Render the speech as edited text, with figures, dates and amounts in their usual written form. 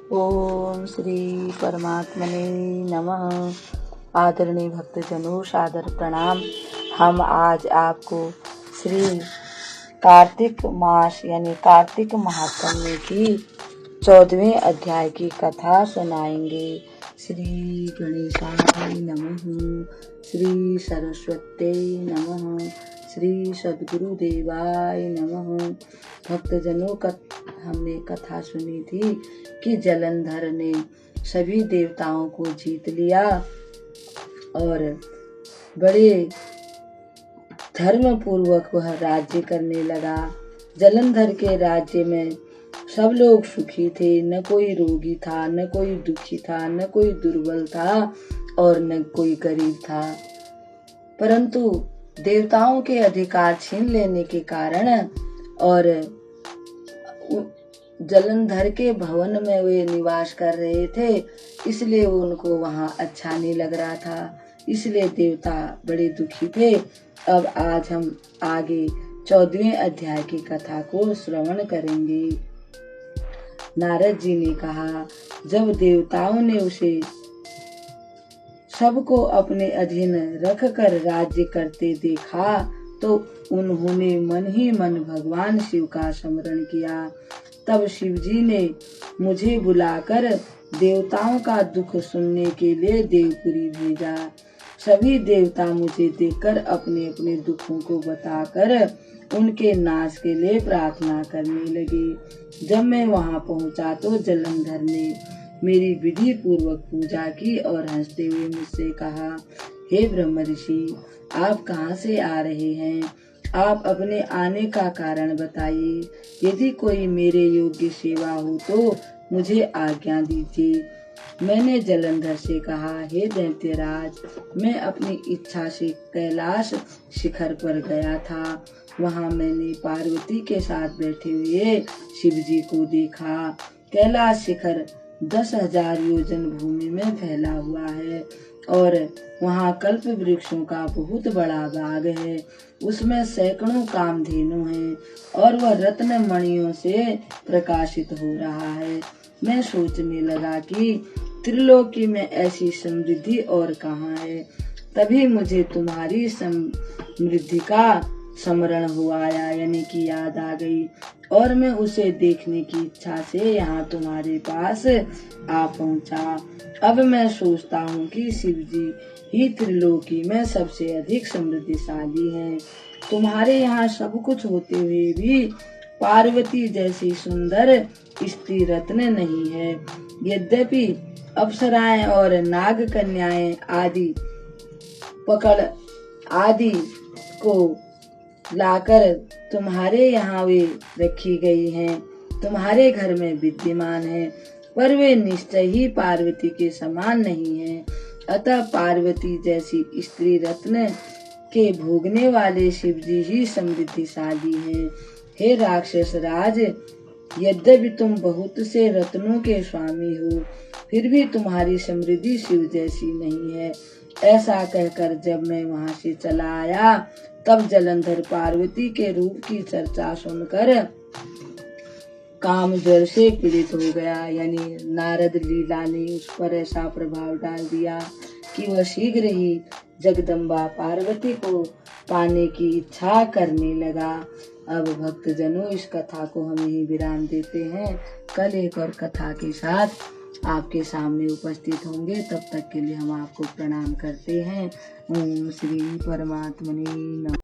ओम श्री परमात्मने नमः। आदरणीय भक्तजनों, सादर प्रणाम। हम आज आपको श्री कार्तिक मास यानी कार्तिक महात्म्य की 14वें अध्याय की कथा सुनाएंगे। श्री गणेशाय नमः, श्री सरस्वती नमः, श्री सद्गुरुदेवाय नमः। भक्तजनों, हमने कथा सुनी थी कि जलंधर ने सभी देवताओं को जीत लिया और बड़े धर्म पूर्वक वह राज्य करने लगा। जलंधर के राज्य में सब लोग सुखी थे, न कोई रोगी था, न कोई दुखी था, न कोई दुर्बल था और न कोई गरीब था। परंतु देवताओं के अधिकार छीन लेने के कारण और जलंधर के भवन में वे निवास कर रहे थे, इसलिए उनको वहां अच्छा नहीं लग रहा था, इसलिए देवता बड़े दुखी थे। अब आज हम आगे 14वें अध्याय की कथा को श्रवण करेंगे। नारद जी ने कहा, जब देवताओं ने उसे सबको अपने अधीन रखकर राज्य करते देखा तो उन्होंने मन ही मन भगवान शिव का स्मरण किया। तब शिव जी ने मुझे बुलाकर देवताओं का दुख सुनने के लिए देवपुरी भेजा। सभी देवता मुझे देखकर अपने अपने दुखों को बताकर उनके नाश के लिए प्रार्थना करने लगे। जब मैं वहां पहुंचा तो जलंधर ने मेरी विधि पूर्वक पूजा की और हंसते हुए मुझसे कहा, हे ब्रह्म ऋषि, आप कहाँ से आ रहे हैं? आप अपने आने का कारण बताइए। यदि कोई मेरे योग्य सेवा हो तो मुझे आज्ञा दीजिए। मैंने जलंधर से कहा, हे दैत्यराज, मैं अपनी इच्छा से कैलाश शिखर पर गया था। वहां मैंने पार्वती के साथ बैठे हुए शिव जी को देखा। कैलाश शिखर 10,000 योजन भूमि में फैला हुआ है और वहाँ कल्प वृक्षों का बहुत बड़ा बाग है। उसमें सैकड़ों कामधेनु हैं और वह रत्न मणियों से प्रकाशित हो रहा है। मैं सोचने लगा कि त्रिलोकी में ऐसी समृद्धि और कहाँ है। तभी मुझे तुम्हारी समृद्धि का स्मरण हुआ यानी कि याद आ गई और मैं उसे देखने की इच्छा से यहाँ तुम्हारे पास आ पहुँचा। अब मैं सोचता हूँ कि शिव जी ही त्रिलोकी में सबसे अधिक समृद्धिशाली हैं। तुम्हारे यहाँ सब कुछ होते हुए भी पार्वती जैसी सुंदर स्त्री रत्न नहीं है। यद्यपि अप्सराएं और नाग कन्याएं आदि पकड़ आदि को लाकर तुम्हारे यहाँ वे रखी गई हैं, तुम्हारे घर में विद्यमान है, पर वे निश्चय ही पार्वती के समान नहीं है। अतः पार्वती जैसी स्त्री रत्न के भोगने वाले शिव जी ही समृद्धिशाली हैं। हे राक्षस राज, यद्यपि तुम बहुत से रत्नों के स्वामी हो, फिर भी तुम्हारी समृद्धि शिव जैसी नहीं है। ऐसा कहकर जब मैं वहां से चला आया तब जलंधर पार्वती के रूप की चर्चा सुनकर काम ज्वर से पीड़ित हो गया। यानी नारद लीला ने उस पर ऐसा प्रभाव डाल दिया कि वह शीघ्र ही जगदम्बा पार्वती को पाने की इच्छा करने लगा। अब भक्तजनों, इस कथा को हम यही विराम देते हैं। कल एक और कथा के साथ आपके सामने उपस्थित होंगे। तब तक के लिए हम आपको प्रणाम करते हैं। ओम श्री परमात्मने नमः।